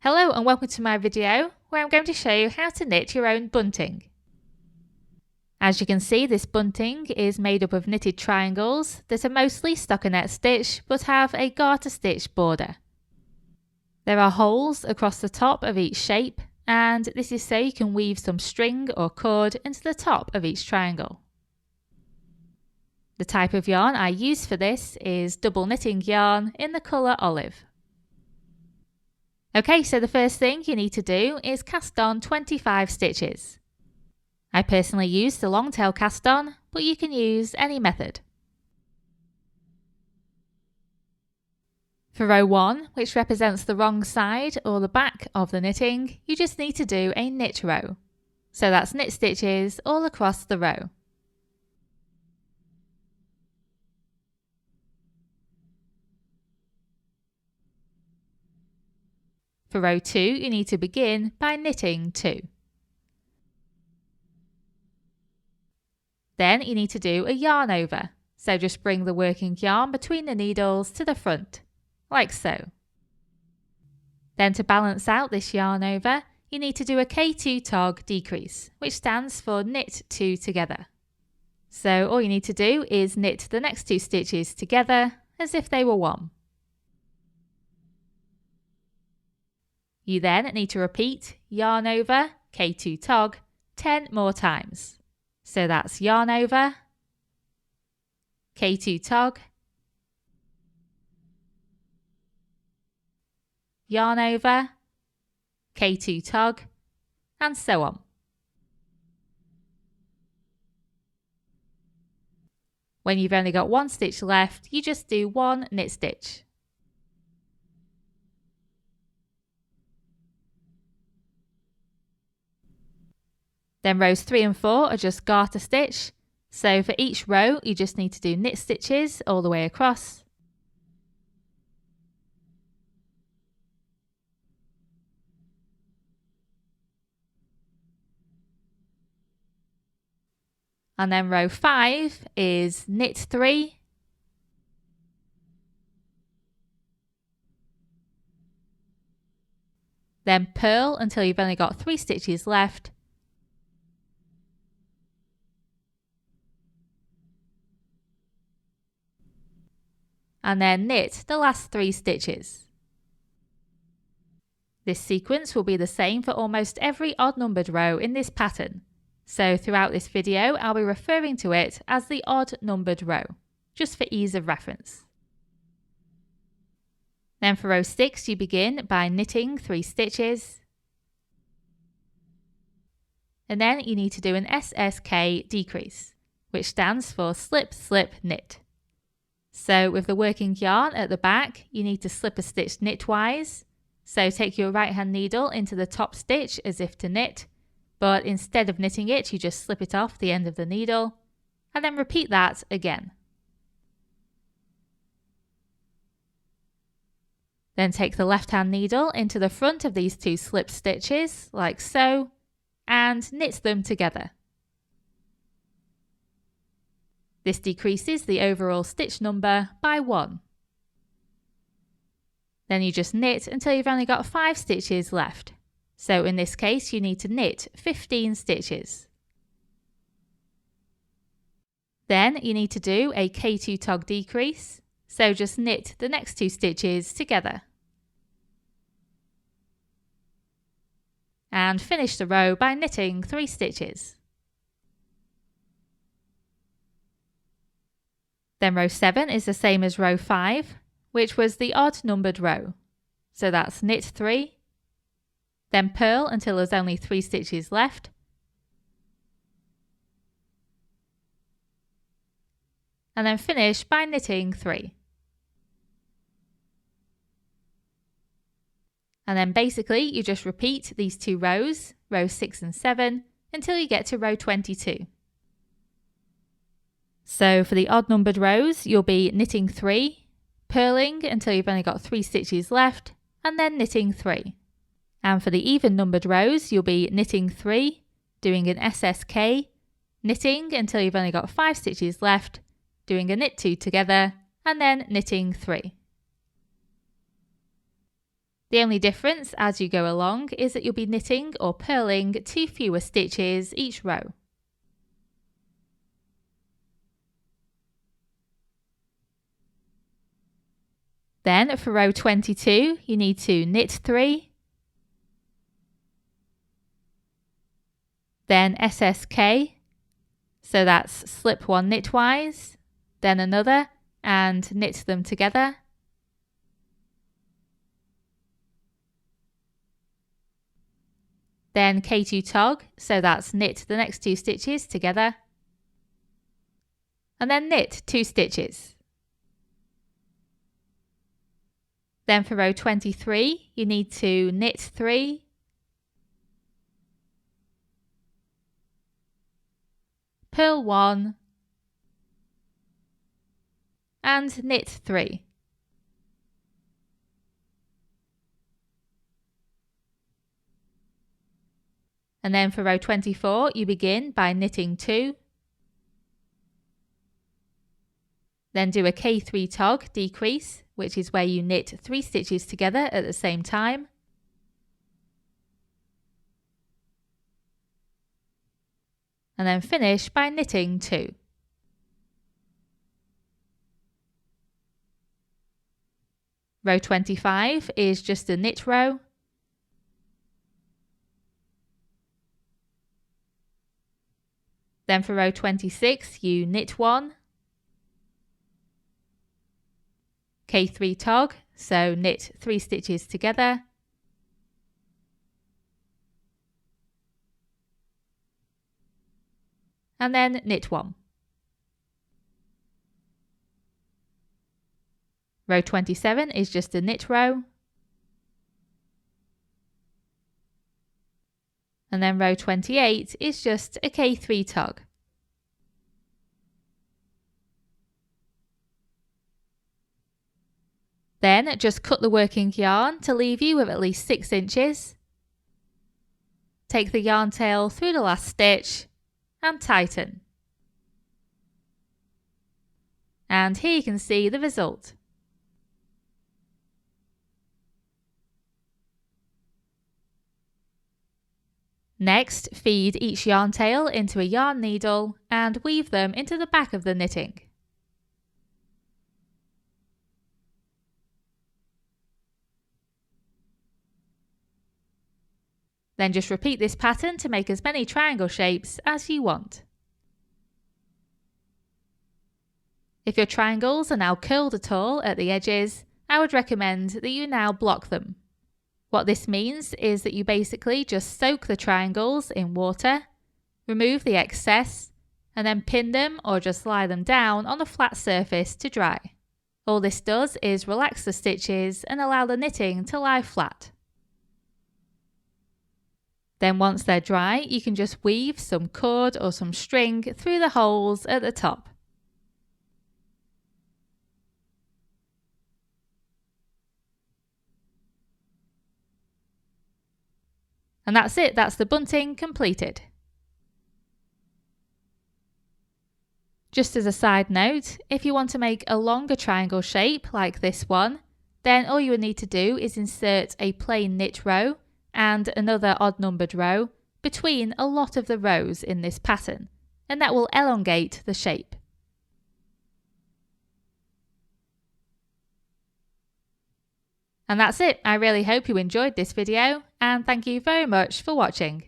Hello and welcome to my video where I'm going to show you how to knit your own bunting. As you can see, this bunting is made up of knitted triangles that are mostly stockinette stitch but have a garter stitch border. There are holes across the top of each shape, and this is so you can weave some string or cord into the top of each triangle. The type of yarn I use for this is double knitting yarn in the colour olive. Okay, so the first thing you need to do is cast on 25 stitches. I personally use the long tail cast on, but you can use any method. For row 1, which represents the wrong side or the back of the knitting, you just need to do a knit row. So that's knit stitches all across the row. For row 2, you need to begin by knitting 2. Then you need to do a yarn over, so just bring the working yarn between the needles to the front, like so. Then to balance out this yarn over, you need to do a K2 tog decrease, which stands for knit 2 together. So all you need to do is knit the next 2 stitches together as if they were one. You then need to repeat yarn over, K2 tog, 10 more times. So that's yarn over, K2 tog, yarn over, K2 tog, and so on. When you've only got 1 stitch left, you just do 1 knit stitch. Then rows 3 and 4 are just garter stitch, so for each row you just need to do knit stitches all the way across. And then row 5 is knit 3, then purl until you've only got 3 stitches left, and then knit the last 3 stitches. This sequence will be the same for almost every odd numbered row in this pattern, so throughout this video I'll be referring to it as the odd numbered row, just for ease of reference. Then for row 6 you begin by knitting 3 stitches, and then you need to do an SSK decrease, which stands for slip slip knit. So with the working yarn at the back, you need to slip a stitch knitwise. So take your right hand needle into the top stitch as if to knit, but instead of knitting it, you just slip it off the end of the needle, and then repeat that again. Then take the left hand needle into the front of these 2 slip stitches, like so, and knit them together. This decreases the overall stitch number by 1. Then you just knit until you've only got 5 stitches left. So in this case you need to knit 15 stitches. Then you need to do a K2 tog decrease, so just knit the next 2 stitches together. And finish the row by knitting 3 stitches. Then row 7 is the same as row 5, which was the odd numbered row. So that's knit 3, then purl until there's only 3 stitches left, and then finish by knitting 3. And then basically you just repeat these 2 rows, rows 6 and 7, until you get to row 22. So for the odd numbered rows, you'll be knitting 3, purling until you've only got 3 stitches left, and then knitting 3. And for the even numbered rows, you'll be knitting 3, doing an SSK, knitting until you've only got 5 stitches left, doing a knit 2 together, and then knitting 3. The only difference as you go along is that you'll be knitting or purling 2 fewer stitches each row. Then for row 22, you need to knit 3, then SSK, so that's slip 1 knitwise, then another, and knit them together. Then K2 tog, so that's knit the next 2 stitches together, and then knit 2 stitches. Then for row 23, you need to knit 3, purl 1, and knit 3. And then for row 24, you begin by knitting 2, then do a K3 tog decrease, which is where you knit 3 stitches together at the same time. And then finish by knitting 2. Row 25 is just a knit row. Then for row 26, you knit 1, K3 tog, so knit 3 stitches together, and then knit 1. Row 27 is just a knit row, and then row 28 is just a K3 tog. Then just cut the working yarn to leave you with at least 6 inches. Take the yarn tail through the last stitch and tighten. And here you can see the result. Next, feed each yarn tail into a yarn needle and weave them into the back of the knitting. Then just repeat this pattern to make as many triangle shapes as you want. If your triangles are now curled at all at the edges, I would recommend that you now block them. What this means is that you basically just soak the triangles in water, remove the excess, and then pin them or just lie them down on a flat surface to dry. All this does is relax the stitches and allow the knitting to lie flat. Then once they're dry, you can just weave some cord or some string through the holes at the top. And that's it, that's the bunting completed. Just as a side note, if you want to make a longer triangle shape like this one, then all you would need to do is insert a plain knit row and another odd numbered row between a lot of the rows in this pattern, and that will elongate the shape. And that's it. I really hope you enjoyed this video, and thank you very much for watching.